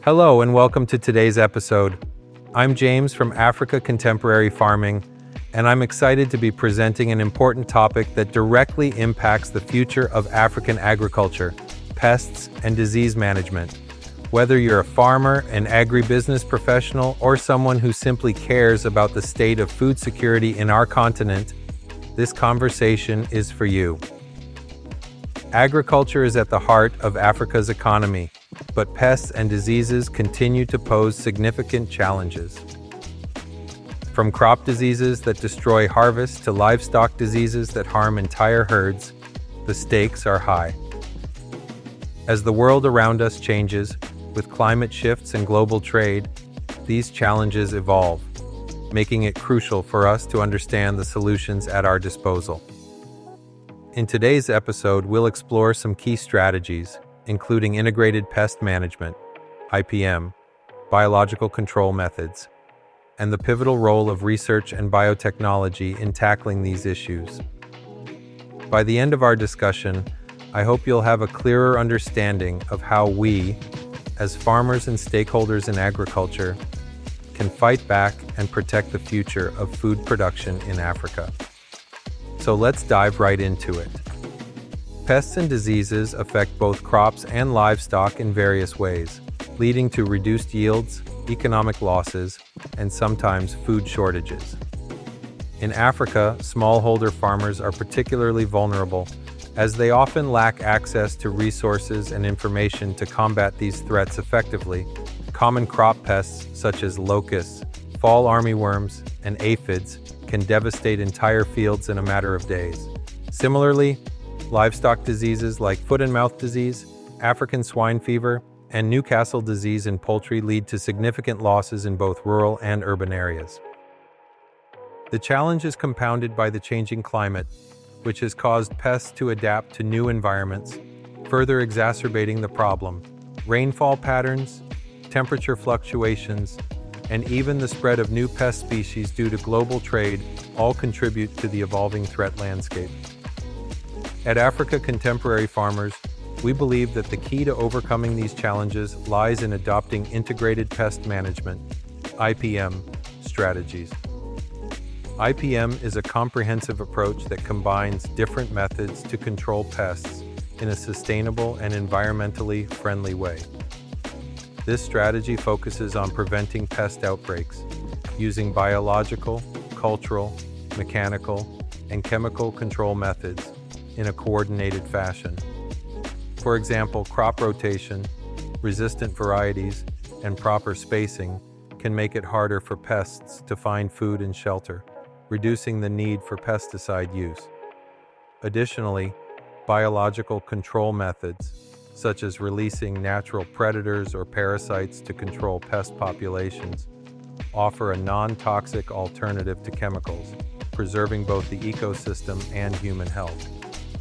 Hello and welcome to today's episode. I'm James from Africa Contemporary Farming, and I'm excited to be presenting an important topic that directly impacts the future of African agriculture, pests and disease management. Whether you're a farmer, an agribusiness professional, or someone who simply cares about the state of food security in our continent, this conversation is for you. Agriculture is at the heart of Africa's economy, but pests and diseases continue to pose significant challenges. From crop diseases that destroy harvests to livestock diseases that harm entire herds, the stakes are high. As the world around us changes, with climate shifts and global trade, these challenges evolve, making it crucial for us to understand the solutions at our disposal. In today's episode, we'll explore some key strategies, including integrated pest management, IPM, biological control methods, and the pivotal role of research and biotechnology in tackling these issues. By the end of our discussion, I hope you'll have a clearer understanding of how we, as farmers and stakeholders in agriculture, can fight back and protect the future of food production in Africa. So let's dive right into it. Pests and diseases affect both crops and livestock in various ways, leading to reduced yields, economic losses, and sometimes food shortages. In Africa, smallholder farmers are particularly vulnerable, as they often lack access to resources and information to combat these threats effectively. Common crop pests such as locusts, fall armyworms, and aphids can devastate entire fields in a matter of days. Similarly, livestock diseases like foot and mouth disease, African swine fever, and Newcastle disease in poultry lead to significant losses in both rural and urban areas. The challenge is compounded by the changing climate, which has caused pests to adapt to new environments, further exacerbating the problem. Rainfall patterns, temperature fluctuations, and even the spread of new pest species due to global trade all contribute to the evolving threat landscape. At Africa Contemporary Farmers, we believe that the key to overcoming these challenges lies in adopting integrated pest management, IPM, strategies. IPM is a comprehensive approach that combines different methods to control pests in a sustainable and environmentally friendly way. This strategy focuses on preventing pest outbreaks using biological, cultural, mechanical, and chemical control methods in a coordinated fashion. For example, crop rotation, resistant varieties, and proper spacing can make it harder for pests to find food and shelter, reducing the need for pesticide use. Additionally, biological control methods, such as releasing natural predators or parasites to control pest populations, offer a non-toxic alternative to chemicals, preserving both the ecosystem and human health.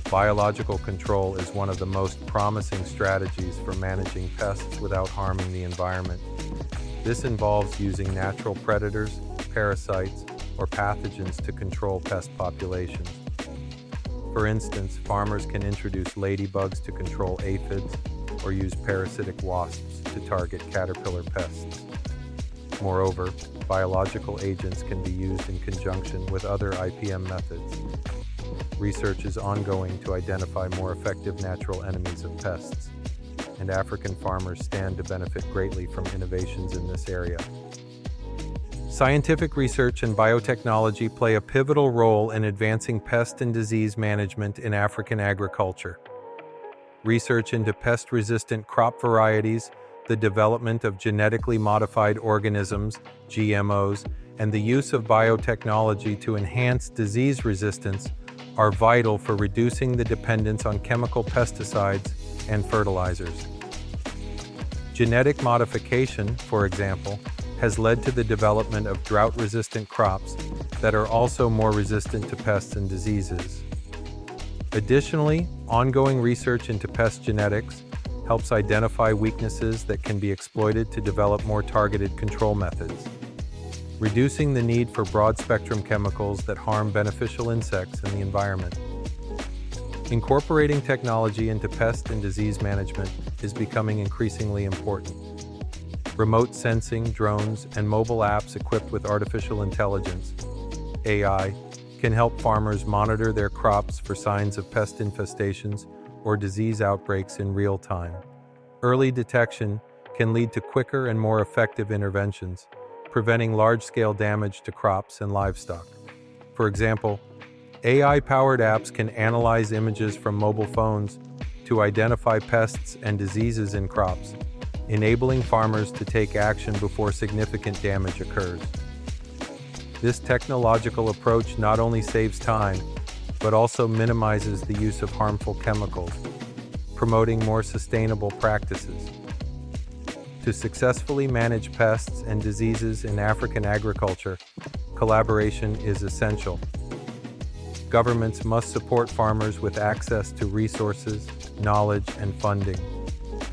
Biological control is one of the most promising strategies for managing pests without harming the environment. This involves using natural predators, parasites, or pathogens to control pest populations. For instance, farmers can introduce ladybugs to control aphids or use parasitic wasps to target caterpillar pests. Moreover, biological agents can be used in conjunction with other IPM methods. Research is ongoing to identify more effective natural enemies of pests, and African farmers stand to benefit greatly from innovations in this area. Scientific research and biotechnology play a pivotal role in advancing pest and disease management in African agriculture. Research into pest-resistant crop varieties, the development of genetically modified organisms, GMOs, and the use of biotechnology to enhance disease resistance are vital for reducing the dependence on chemical pesticides and fertilizers. Genetic modification, for example, has led to the development of drought-resistant crops that are also more resistant to pests and diseases. Additionally, ongoing research into pest genetics helps identify weaknesses that can be exploited to develop more targeted control methods, reducing the need for broad-spectrum chemicals that harm beneficial insects in the environment. Incorporating technology into pest and disease management is becoming increasingly important. Remote sensing, drones, and mobile apps equipped with artificial intelligence, AI, can help farmers monitor their crops for signs of pest infestations or disease outbreaks in real time. Early detection can lead to quicker and more effective interventions, preventing large-scale damage to crops and livestock. For example, AI-powered apps can analyze images from mobile phones to identify pests and diseases in crops, enabling farmers to take action before significant damage occurs. This technological approach not only saves time, but also minimizes the use of harmful chemicals, promoting more sustainable practices. To successfully manage pests and diseases in African agriculture, collaboration is essential. Governments must support farmers with access to resources, knowledge, and funding.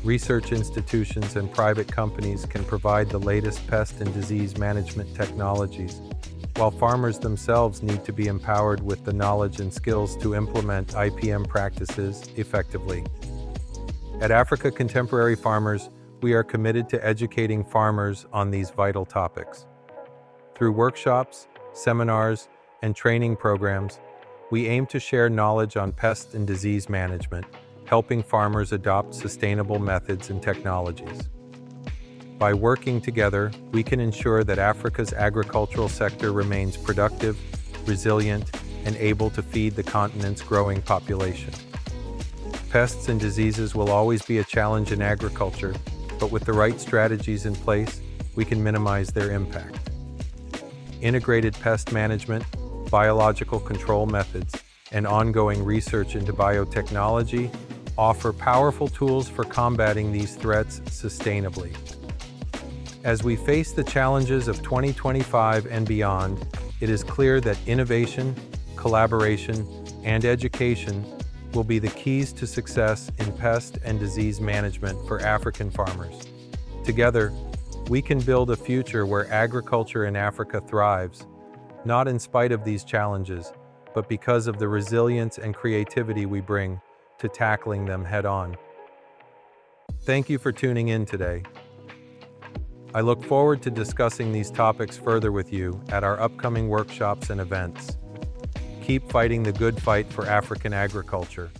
Research institutions and private companies can provide the latest pest and disease management technologies, while farmers themselves need to be empowered with the knowledge and skills to implement IPM practices effectively. At Africa Contemporary Farmers, we are committed to educating farmers on these vital topics. Through workshops, seminars, and training programs, we aim to share knowledge on pest and disease management, helping farmers adopt sustainable methods and technologies. By working together, we can ensure that Africa's agricultural sector remains productive, resilient, and able to feed the continent's growing population. Pests and diseases will always be a challenge in agriculture, but with the right strategies in place, we can minimize their impact. Integrated pest management, biological control methods, and ongoing research into biotechnology offer powerful tools for combating these threats sustainably. As we face the challenges of 2025 and beyond, it is clear that innovation, collaboration, and education will be the keys to success in pest and disease management for African farmers. Together, we can build a future where agriculture in Africa thrives, not in spite of these challenges, but because of the resilience and creativity we bring to tackling them head-on. Thank you for tuning in today. I look forward to discussing these topics further with you at our upcoming workshops and events. Keep fighting the good fight for African agriculture.